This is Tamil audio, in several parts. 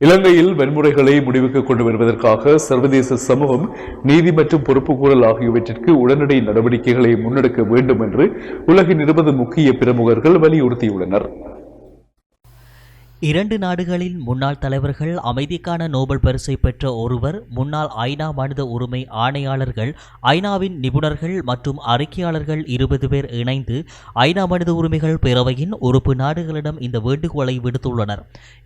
இலங்கையில் வன்முறைகளை முடிவுக்கு கொண்டு வருவதற்காக சர்வதேச சமூகம் நீதி மற்றும் பொறுப்புக்கூறல் ஆகியவற்றிற்கு உடனடி நடவடிக்கைகளை முன்னெடுக்க வேண்டும் என்று உலகின் 20 முக்கிய பிரமுகர்கள் வலியுறுத்தியுள்ளனர். 2 நாடுகளின் முன்னாள் தலைவர்கள், அமைதிக்கான நோபல் பரிசை பெற்ற ஒருவர், முன்னாள் ஐநா மனித உரிமை ஆணையாளர்கள், ஐநாவின் நிபுணர்கள் மற்றும் அறிக்கையாளர்கள் 20 பேர் இணைந்து ஐநா மனித உரிமைகள் பேரவையின் உறுப்பு நாடுகளிடம் இந்த வேண்டுகோளை விடுத்துள்ளனர்.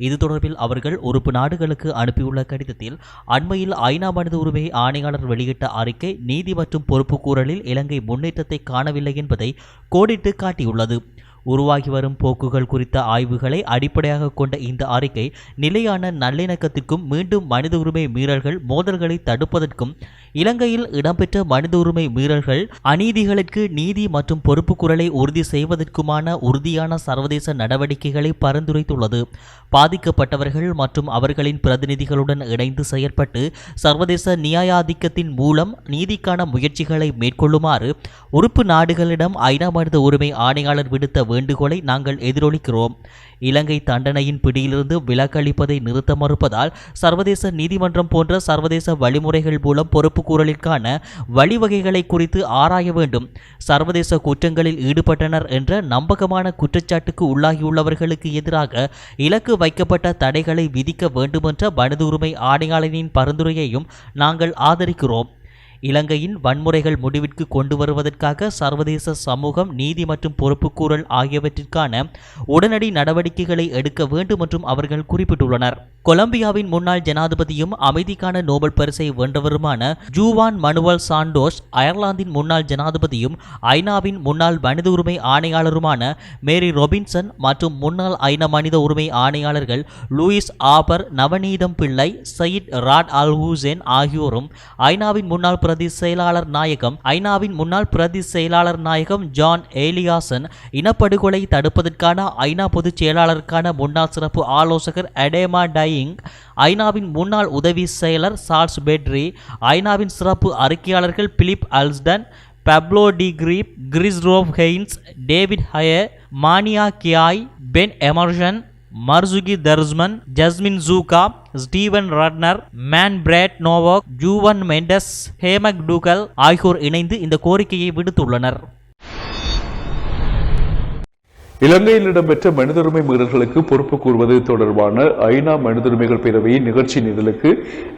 இது தொடர்பில் அவர்கள் உறுப்பு நாடுகளுக்கு அனுப்பியுள்ள கடிதத்தில், அண்மையில் ஐநா மனித உரிமை ஆணையாளர் வெளியிட்ட அறிக்கை நீதி மற்றும் பொறுப்புக்கூறலில் இலங்கை முன்னேற்றத்தை காணவில்லை என்பதை கோடிட்டு காட்டியுள்ளது. உருவாகி வரும் போக்குகள் குறித்த ஆய்வுகளை அடிப்படையாக கொண்ட இந்த அறிக்கை நிலையான நல்லிணக்கத்திற்கும் மீண்டும் மனித உரிமை மீறல்கள் மோதல்களை தடுப்பதற்கும் இலங்கையில் இடம்பெற்ற மனித உரிமை மீறல்கள் அநீதிகளுக்கு நீதி மற்றும் பொறுப்புக்கூறலை உறுதி செய்வதற்குமான உறுதியான சர்வதேச நடவடிக்கைகளை பரிந்துரைத்துள்ளது. பாதிக்கப்பட்டவர்கள் மற்றும் அவர்களின் பிரதிநிதிகளுடன் இணைந்து செயற்பட்டு சர்வதேச நியாயாதிக்கத்தின் மூலம் நீதிக்கான முயற்சிகளை மேற்கொள்ளுமாறு உறுப்பு நாடுகளிடம் ஐநா மனித உரிமை ஆணையாளர் விடுத்த வேண்டுகோளை நாங்கள் எதிரொலிக்கிறோம். இலங்கை தண்டனையின் பிடியிலிருந்து விலக்களிப்பதை நிறுத்த மறுப்பதால் சர்வதேச நீதிமன்றம் போன்ற சர்வதேச வழிமுறைகள் மூலம் பொறுப்புக்கூறலிற்கான வழிவகைகளை குறித்து ஆராய வேண்டும். சர்வதேச குற்றங்களில் ஈடுபட்டனர் என்ற நம்பகமான குற்றச்சாட்டுக்கு உள்ளாகியுள்ளவர்களுக்கு எதிராக இலக்கு வைக்கப்பட்ட தடைகளை விதிக்க வேண்டுமென்ற மனித உரிமை ஆணையாளரின் பரிந்துரையையும் நாங்கள் ஆதரிக்கிறோம். இலங்கையின் வன்முறைகள் முடிவிற்கு கொண்டு வருவதற்காக சர்வதேச சமூகம் நீதி மற்றும் பொறுப்புக்கூறல் ஆகியவற்றிற்கான உடனடி நடவடிக்கைகளை எடுக்க வேண்டும் என்றும் அவர்கள் குறிப்பிட்டுள்ளனர். கொலம்பியாவின் முன்னாள் ஜனாதிபதியும் அமைதிக்கான நோபல் பரிசை வென்றவருமான ஜூவான் மனுவல் சாண்டோஸ், அயர்லாந்தின் முன்னாள் ஜனாதிபதியும் ஐநாவின் முன்னாள் மனித உரிமை ஆணையாளருமான மேரி ரொபின்சன் மற்றும் முன்னாள் ஐநா மனித உரிமை ஆணையாளர்கள் லூயிஸ் ஆபர், நவநீதம் பிள்ளை, சயிட் ராட் அல் ஹூசேன் ஆகியோரும் ஐநாவின் முன்னாள் பிரதி செயலாளர் நாயகம் ஜான் ஏலியாசன், இனப்படுகொலை தடுப்பதற்கான ஐநா பொதுச் செயலாளருக்கான முன்னாள் சிறப்பு ஆலோசகர் அடேமா டையிங், ஐநாவின் முன்னாள் உதவி செயலர் சார்ல்ஸ் பெட்ரி, ஐநாவின் சிறப்பு அறிக்கையாளர்கள் Philip Alston, Pablo de Greiff, கிறிஸ்ரோவ் Heyns, David Kaye, Maina Kiai, Ben Emmerson, Marzuki Darusman, Yasmin Sooka, Steven Ratner, Manfred Nowak, Juan Mendez, ஹேமக் டூகல் ஆகியோர் இணைந்து இந்த கோரிக்கையை விடுத்துள்ளனர். இலங்கையில் இடம்பெற்ற மனித உரிமை மீறல்களுக்கு பொறுப்பு கூறுவது தொடர்பான ஐநா மனித உரிமைகள் பேரவையின் நிகழ்ச்சி நிரலுக்கு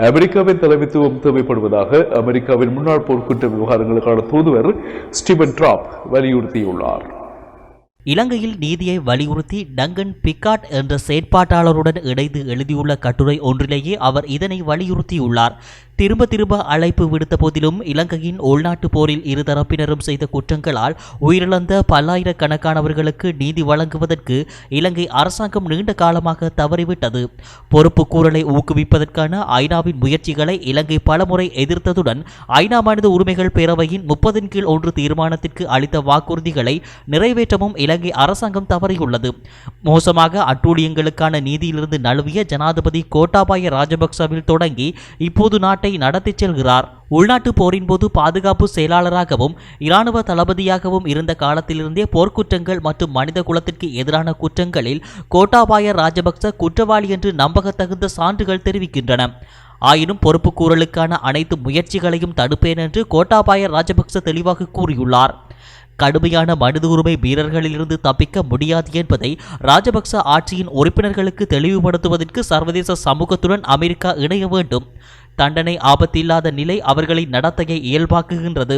அமெரிக்காவின் தலைமைத்துவம் தேவைப்படுவதாக அமெரிக்காவின் முன்னாள் போர்க்குற்ற விவகாரங்களுக்கான தூதுவர் ஸ்டீவன் ட்ராப் வலியுறுத்தியுள்ளார். இலங்கையில் நீதியை வலியுறுத்தி டங்கன் பிக்காட் என்ற செயற்பாட்டாளருடன் இணைந்து எழுதியுள்ள கட்டுரை ஒன்றிலேயே அவர் இதனை வலியுறுத்தியுள்ளார். திரும்ப திரும்ப அழைப்பு விடுத்த போதிலும் இலங்கையின் உள்நாட்டு போரில் இருதரப்பினரும் செய்த குற்றங்களால் உயிரிழந்த பல்லாயிரக்கணக்கானவர்களுக்கு நீதி வழங்குவதற்கு இலங்கை அரசாங்கம் நீண்ட காலமாக தவறிவிட்டது. பொறுப்பு கூறலை ஊக்குவிப்பதற்கான ஐநாவின் முயற்சிகளை இலங்கை பலமுறை எதிர்த்ததுடன் ஐநா மனித உரிமைகள் பேரவையின் 30 தீர்மானத்திற்கு அளித்த வாக்குறுதிகளை நிறைவேற்றவும் இலங்கை அரசாங்கம் தவறியுள்ளது. மோசமாக அட்டூழியங்களுக்கான நீதியிலிருந்து நழுவிய ஜனாதிபதி கோட்டாபாய ராஜபக்சவில் தொடங்கி இப்போது நாட்டை நடத்தி செல்கிறார். உள்நாட்டு போரின் போது பாதுகாப்பு செயலாளராகவும் இராணுவ தளபதியாகவும் இருந்த காலத்திலிருந்தே போர்க்குற்றங்கள் மற்றும் மனித குலத்திற்கு எதிரான குற்றங்களில் கோட்டாபாய ராஜபக்ச குற்றவாளி என்று நம்பகத்தகுந்த சான்றுகள் தெரிவிக்கின்றன. ஆயினும் பொறுப்பு கூறலுக்கான அனைத்து முயற்சிகளையும் தடுப்பேன் என்று கோட்டாபாய ராஜபக்ச தெளிவாக கூறியுள்ளார். கடுமையான மனித உரிமை வீரர்களிலிருந்து தப்பிக்க முடியாது என்பதை ராஜபக்ச ஆட்சியின் உறுப்பினர்களுக்கு தெளிவுபடுத்துவதற்கு சர்வதேச சமூகத்துடன் அமெரிக்கா இணைய வேண்டும். தண்டனை ஆபத்தில்லாத நிலை அவர்களின் நடத்தையை இயல்பாக்குகின்றது.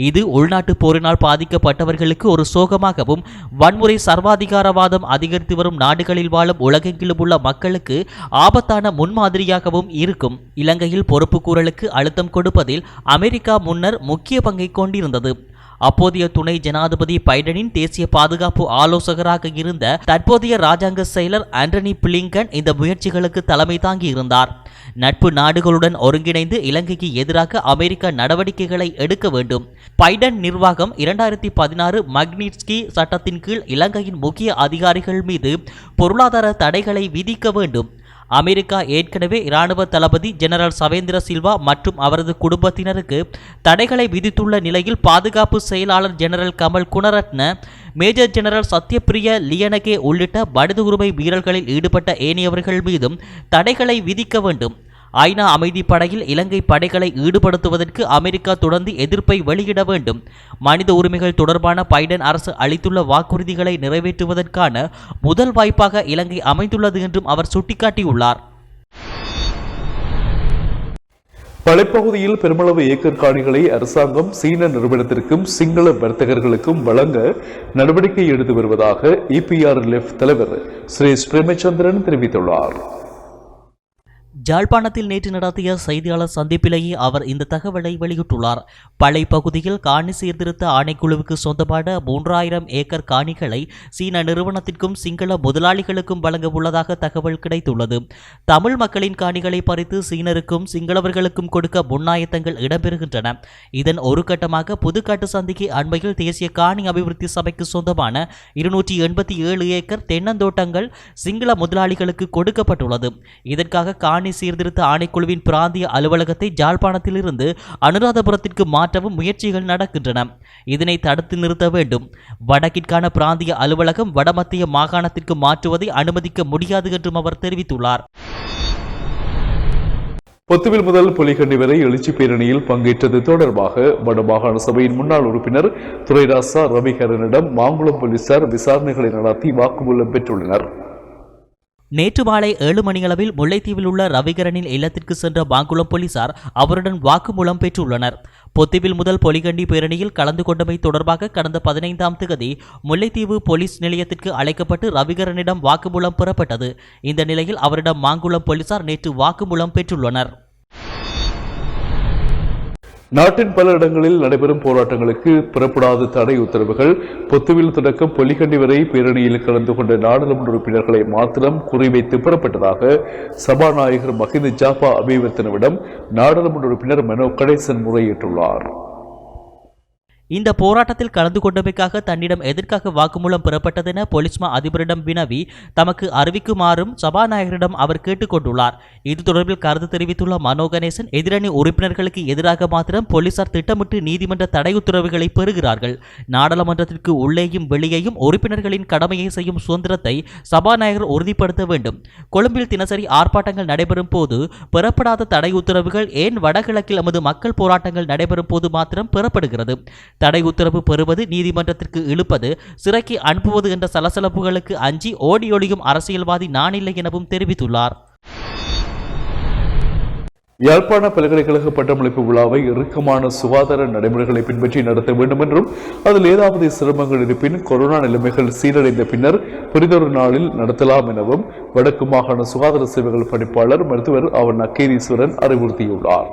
இது உள்நாட்டு போரினால் பாதிக்கப்பட்டவர்களுக்கு ஒரு சோகமாகவும் வன்முறை சர்வாதிகாரவாதம் அதிகரித்து வரும் நாடுகளில் வாழும் உலகெங்கிலும் உள்ள மக்களுக்கு ஆபத்தான முன்மாதிரியாகவும் இருக்கும். இலங்கையில் பொறுப்பு கூறலுக்கு அழுத்தம் கொடுப்பதில் அமெரிக்கா முன்னர் முக்கிய பங்கை கொண்டிருந்தது. அப்போதைய துணை ஜனாதிபதி பைடனின் தேசிய பாதுகாப்பு ஆலோசகராக இருந்த தற்போதைய ராஜாங்க செயலர் ஆண்டனி பிளிங்கன் இந்த முயற்சிகளுக்கு தலைமை தாங்கி இருந்தார். நட்பு நாடுகளுடன் ஒருங்கிணைந்து இலங்கைக்கு எதிராக அமெரிக்கா நடவடிக்கைகளை எடுக்க வேண்டும். பைடன் நிர்வாகம் 2016 மக்னிட்ஸ்கி சட்டத்தின் கீழ் இலங்கையின் முக்கிய அதிகாரிகள் மீது பொருளாதார தடைகளை விதிக்க வேண்டும். அமெரிக்கா ஏற்கனவே இராணுவ தளபதி ஜெனரல் சவேந்திர சில்வா மற்றும் அவரது குடும்பத்தினருக்கு தடைகளை விதித்துள்ள நிலையில் பாதுகாப்பு செயலாளர் general Kamal Gunaratne major general Sathyapriya Liyanage உள்ளிட்ட மனித உரிமை மீறல்களில் ஈடுபட்ட ஏனையவர்கள் மீதும் தடைகளை விதிக்க வேண்டும். ஐநா அமைதி படையில் இலங்கை படைகளை ஈடுபடுத்துவதற்கு அமெரிக்கா தொடர்ந்து எதிர்ப்பை வெளியிட வேண்டும். மனித உரிமைகள் தொடர்பான பைடன் அரசு அளித்துள்ள வாக்குறுதிகளை நிறைவேற்றுவதற்கான முதல் வாய்ப்பாக இலங்கை அமைந்துள்ளது என்றும் அவர் சுட்டிக்காட்டியுள்ளார். படைப்பகுதியில் பெருமளவு ஏக்கர் காணிகளை அரசாங்கம் சீன நிறுவனத்திற்கும் சிங்கள வர்த்தகர்களுக்கும் வழங்க நடவடிக்கை எடுத்து வருவதாக EPRLF தலைவர் ஸ்ரீ பிரேமச்சந்திரன் தெரிவித்துள்ளார். ஜாழ்ப்பாணத்தில் நேற்று நடத்திய செய்தியாளர் சந்திப்பிலேயே அவர் இந்த தகவலை வெளியிட்டுள்ளார். பளை பகுதியில் காணி சீர்திருத்த ஆணைக்குழுவுக்கு சொந்தமான 3000 ஏக்கர் காணிகளை சீன நிறுவனத்திற்கும் சிங்கள முதலாளிகளுக்கும் வழங்க உள்ளதாக தகவல் கிடைத்துள்ளது. தமிழ் மக்களின் காணிகளை பறித்து சீனருக்கும் சிங்களவர்களுக்கும் கொடுக்க முன்னாயத்தங்கள் இடம்பெறுகின்றன. இதன் ஒரு கட்டமாக புதுக்காட்டு சந்திக்கு அண்மையில் தேசிய காணி அபிவிருத்தி சபைக்கு சொந்தமான 287 ஏக்கர் தென்னந்தோட்டங்கள் சிங்கள முதலாளிகளுக்கு கொடுக்கப்பட்டுள்ளது. இதற்காக காணி சீர்திருத்த ஆணைக்குழுவின் பிராந்திய அலுவலகத்தை ஜாழ்ப்பாணத்தில் இருந்து அனுராதபுரத்திற்கு மாற்றவும் முயற்சிகள் நடக்கின்றன. இதனை தடுத்து நிறுத்த வேண்டும். வடக்கிற்கான பிராந்திய அலுவலகம் வடமத்திய மாகாணத்திற்கு மாற்றுவதை அனுமதிக்க முடியாது என்றும் அவர் தெரிவித்துள்ளார். பொத்துவில் முதல் பொலிகண்டி வரை எழுச்சி பேரணியில் பங்கேற்றது தொடர்பாக வடமாகாண சபையின் முன்னாள் உறுப்பினர் துரைராசா ரவிகரனிடம் மாங்குளம் போலீசார் விசாரணைகளை நடத்தி வாக்குமூலம் பெற்றுள்ளனர். நேற்று மாலை 7 மணியளவில் முல்லைத்தீவில் உள்ள ரவிகரனின் இல்லத்திற்கு சென்ற மாங்குளம் போலீசார் அவருடன் வாக்குமூலம் பெற்றுள்ளனர். பொத்துவில் முதல் பொலிகண்டி பேரணியில் கலந்து கொண்டமை தொடர்பாக கடந்த 15ஆம் தேதி முல்லைத்தீவு போலீஸ் நிலையத்திற்கு அழைக்கப்பட்டு ரவிகரனிடம் வாக்குமூலம் பெறப்பட்டது. இந்த நிலையில் அவரிடம் மாங்குளம் போலீசார் நேற்று வாக்குமூலம் பெற்றுள்ளனர். நாட்டின் பல இடங்களில் நடைபெறும் போராட்டங்களுக்கு பிறப்படாத தடை உத்தரவுகள் பொத்துவில் தொடக்கம் பொலிகண்டி வரை பேரணியில் கலந்து கொண்ட நாடாளுமன்ற உறுப்பினர்களை மாத்திரம் குறிவைத்து பெறப்பட்டதாக சபாநாயகர் மஹிந்த ஜாபா அபிவர்த்தனவிடம் நாடாளுமன்ற உறுப்பினர் மனோ கணேசன் முறையிட்டுள்ளார். இந்த போராட்டத்தில் கலந்து கொண்டமைக்காக தன்னிடம் எதற்காக வாக்குமூலம் பெறப்பட்டதென போலீஸ்மா அதிபரிடம் வினவி தமக்கு அறிவிக்குமாறும் சபாநாயகரிடம் அவர் கேட்டுக்கொண்டுள்ளார். இது தொடர்பில் கருத்து தெரிவித்துள்ள மனோ கணேசன், எதிரணி உறுப்பினர்களுக்கு எதிராக மாத்திரம் போலீசார் திட்டமிட்டு நீதிமன்ற தடை உத்தரவுகளை பெறுகிறார்கள். நாடாளுமன்றத்திற்கு உள்ளேயும் வெளியேயும் உறுப்பினர்களின் கடமையை செய்யும் சுதந்திரத்தை சபாநாயகர் உறுதிப்படுத்த வேண்டும். கொழும்பில் தினசரி ஆர்ப்பாட்டங்கள் நடைபெறும் போது பெறப்படாத தடை உத்தரவுகள் ஏன் வடகிழக்கில் நமது மக்கள் போராட்டங்கள் நடைபெறும் போது மாத்திரம் பெறப்படுகிறது? தடை உத்தரவு பெறுவது, நீதிமன்றத்திற்கு இழுப்பது, சிறைக்கு அனுப்புவது என்ற சலசலப்புகளுக்கு அஞ்சி ஓடி ஒளியும் அரசியல்வாதி நான் இல்லை எனவும் தெரிவித்துள்ளார். யாழ்ப்பாண பல்கலைக்கழக பட்டமளிப்பு விழாவை இறுக்கமான சுகாதார நடைமுறைகளை பின்பற்றி நடத்த வேண்டும் என்றும் அதில் ஏதாவது சிரமங்கள் இருப்பின் கொரோனா நிலைமைகள் சீரடைந்த பின்னர் புரிதொரு நாளில் நடத்தலாம் எனவும் வடக்கு மாகாண சுகாதார சேவைகள் பணிப்பாளர் மருத்துவர் அவன் நக்கீரீஸ்வரன் அறிவுறுத்தியுள்ளார்.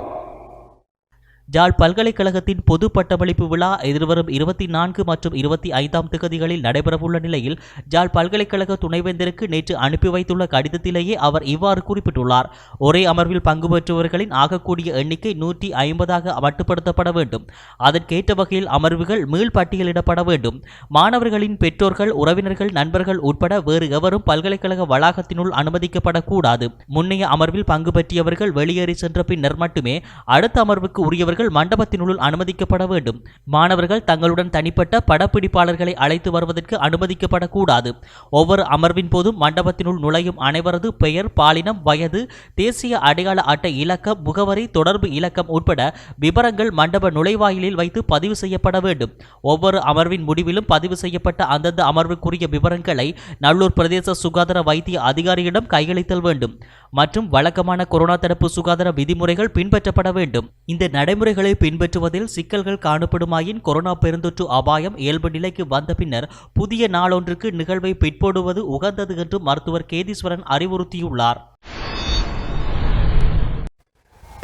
ஜாழ் பல்கலைக்கழகத்தின் பொது பட்டமளிப்பு விழா எதிர்வரும் 24 மற்றும் 25ஆம் தேதிகளில் நடைபெறவுள்ள நிலையில் ஜாழ் பல்கலைக்கழக துணைவேந்தருக்கு நேற்று அனுப்பி வைத்துள்ள கடிதத்திலேயே அவர் இவ்வாறு குறிப்பிட்டுள்ளார். ஒரே அமர்வில் பங்கு பெற்றவர்களின் ஆகக்கூடிய எண்ணிக்கை 150ஆக மட்டுப்படுத்தப்பட வேண்டும். அதற்கேற்ற வகையில் அமர்வுகள் மீள் பட்டியலிடப்பட வேண்டும். மாணவர்களின் பெற்றோர்கள், உறவினர்கள், நண்பர்கள் உட்பட வேறு எவரும் பல்கலைக்கழக வளாகத்தினுள் அனுமதிக்கப்படக்கூடாது. முன்னைய அமர்வில் பங்கு பெற்றியவர்கள் வெளியேறி சென்ற பின்னர் மட்டுமே அடுத்த அமர்வுக்கு உரியவர்கள் மண்டபத்தினுள் அனுமதிக்கப்பட வேண்டும். மாணவர்கள் தங்களுடன் தனிப்பட்ட படப்பிடிப்பாளர்களை அழைத்து வருவதற்கு அனுமதிக்கப்படக்கூடாது. ஒவ்வொரு அமர்வின் போதும் மண்டபத்தினுள் நுழையும் அனைவரது பெயர், பாலினம், வயது, தேசிய அடையாள அட்டை இலக்கம், முகவரி, தொடர்பு இலக்கம் உட்பட விவரங்கள் மண்டப நுழைவாயிலில் வைத்து பதிவு செய்யப்பட வேண்டும். ஒவ்வொரு அமர்வின் முடிவிலும் பதிவு செய்யப்பட்ட அந்தந்த அமர்வுக்குரிய விவரங்களை நல்லூர் பிரதேச சுகாதார வைத்திய அதிகாரியிடம் கையளித்தல் வேண்டும். மற்றும் வழக்கமான கொரோனா தடுப்பு சுகாதார விதிமுறைகள் பின்பற்றப்பட வேண்டும். இந்த நடைமுறைகளை பின்பற்றுவதில் சிக்கல்கள் காணப்படுமாயின் கொரோனா பெருந்தொற்று அபாயம் இயல்பு நிலைக்கு வந்த பின்னர் புதிய நாளொன்றுக்கு நிகழ்வை பிற்போடுவது உகந்தது என்று மருத்துவர் கேதீஸ்வரன் அறிவுறுத்தியுள்ளார்.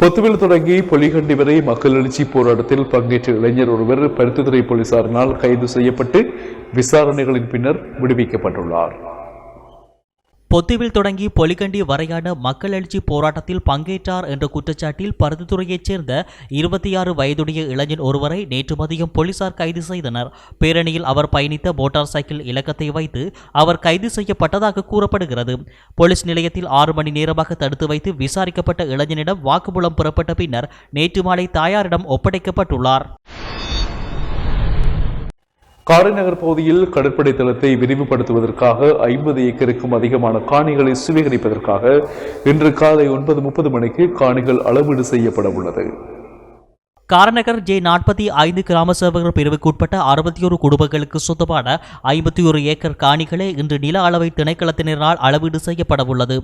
பொத்துவில் தொடங்கி பொலிகண்டி வரை மக்கள் எழுச்சி போராட்டத்தில் பங்கேற்ற இளைஞர் ஒருவர் பருத்தித்துறை போலீசாரினால் கைது செய்யப்பட்டு விசாரணைகளின் பின்னர் விடுவிக்கப்பட்டுள்ளார். பொத்துவில் தொடங்கி பொலிகண்டி வரையான மக்கள் எழுச்சி போராட்டத்தில் பங்கேற்றார் என்ற குற்றச்சாட்டில் பருத்தித்துறையைச் சேர்ந்த 26 வயதுடைய இளைஞன் ஒருவரை நேற்று மதியம் போலீசார் கைது செய்தனர். பேரணியில் அவர் பயணித்த மோட்டார் சைக்கிள் இலக்கத்தை வைத்து அவர் கைது செய்யப்பட்டதாக கூறப்படுகிறது. போலீஸ் நிலையத்தில் 6 மணி நேரமாக தடுத்து வைத்து விசாரிக்கப்பட்ட இளைஞனிடம் வாக்குமூலம் பெறப்பட்ட பின்னர் நேற்று மாலை தாயாரிடம் ஒப்படைக்கப்பட்டுள்ளார். காரைநகர் பகுதியில் கடற்படை தளத்தை விரிவுபடுத்துவதற்காக 50 ஏக்கருக்கும் அதிகமான காணிகளை சுவீகரிப்பதற்காக இன்று காலை 9:30 மணிக்கு காணிகள் அளவீடு செய்யப்பட உள்ளது. காரைநகர் J45 கிராம சேவகர் பிரிவுக்குட்பட்ட 61 குடும்பங்களுக்கு சொந்தமான 51 ஏக்கர் காணிகளே இன்று நில அளவை திணைக்களத்தினரால் அளவீடு செய்யப்பட உள்ளது.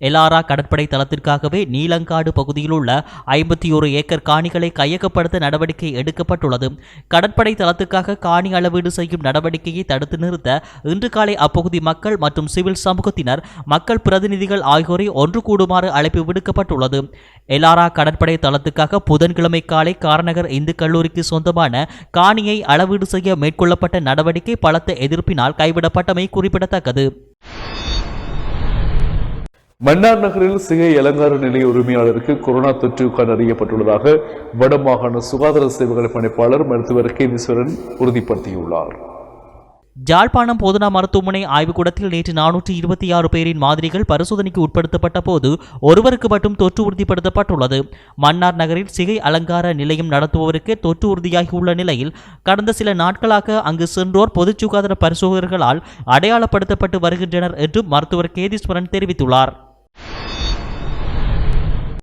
எலாரா கடற்படை தளத்திற்காகவே நீலங்காடு பகுதியில் உள்ள 51 ஏக்கர் காணிகளை கையகப்படுத்த நடவடிக்கை எடுக்கப்பட்டுள்ளது. கடற்படை தளத்துக்காக காணி அளவீடு செய்யும் நடவடிக்கையை தடுத்து நிறுத்த இன்று காலை அப்பகுதி மக்கள் மற்றும் சிவில் சமூகத்தினர், மக்கள் பிரதிநிதிகள் ஆகியோரை ஒன்று கூடுமாறு அழைப்பு விடுக்கப்பட்டுள்ளது. எலாரா கடற்படை தளத்துக்காக புதன்கிழமை காலை காரைநகர் இந்து கல்லூரிக்கு சொந்தமான காணியை அளவீடு செய்ய மேற்கொள்ளப்பட்ட நடவடிக்கை பலத்த எதிர்ப்பினால் கைவிடப்பட்டமை குறிப்பிடத்தக்கது. மன்னார் நகரில் சிகை அலங்கார நிலைய உரிமையாளருக்கு கொரோனா தொற்று கண்டறியப்பட்டுள்ளதாக வடமாகாண சுகாதார சேவைகள் பணிப்பாளர் மருத்துவர் கேதீஸ்வரன் உறுதிப்படுத்தியுள்ளார். ஜாழ்ப்பாணம் போதனா மருத்துவமனை ஆய்வுக்கூடத்தில் நேற்று 426 பேரின் மாதிரிகள் பரிசோதனைக்கு உட்படுத்தப்பட்ட போது ஒருவருக்கு மட்டும் தொற்று உறுதிப்படுத்தப்பட்டுள்ளது. மன்னார் நகரில் சிகை அலங்கார நிலையம் நடத்துபவருக்கு தொற்று உறுதியாகியுள்ள நிலையில் கடந்த சில நாட்களாக அங்கு சென்றோர் பொது சுகாதார பரிசோதகர்களால் அடையாளப்படுத்தப்பட்டு வருகின்றனர் என்றும் மருத்துவர் கேதீஸ்வரன் தெரிவித்துள்ளார்.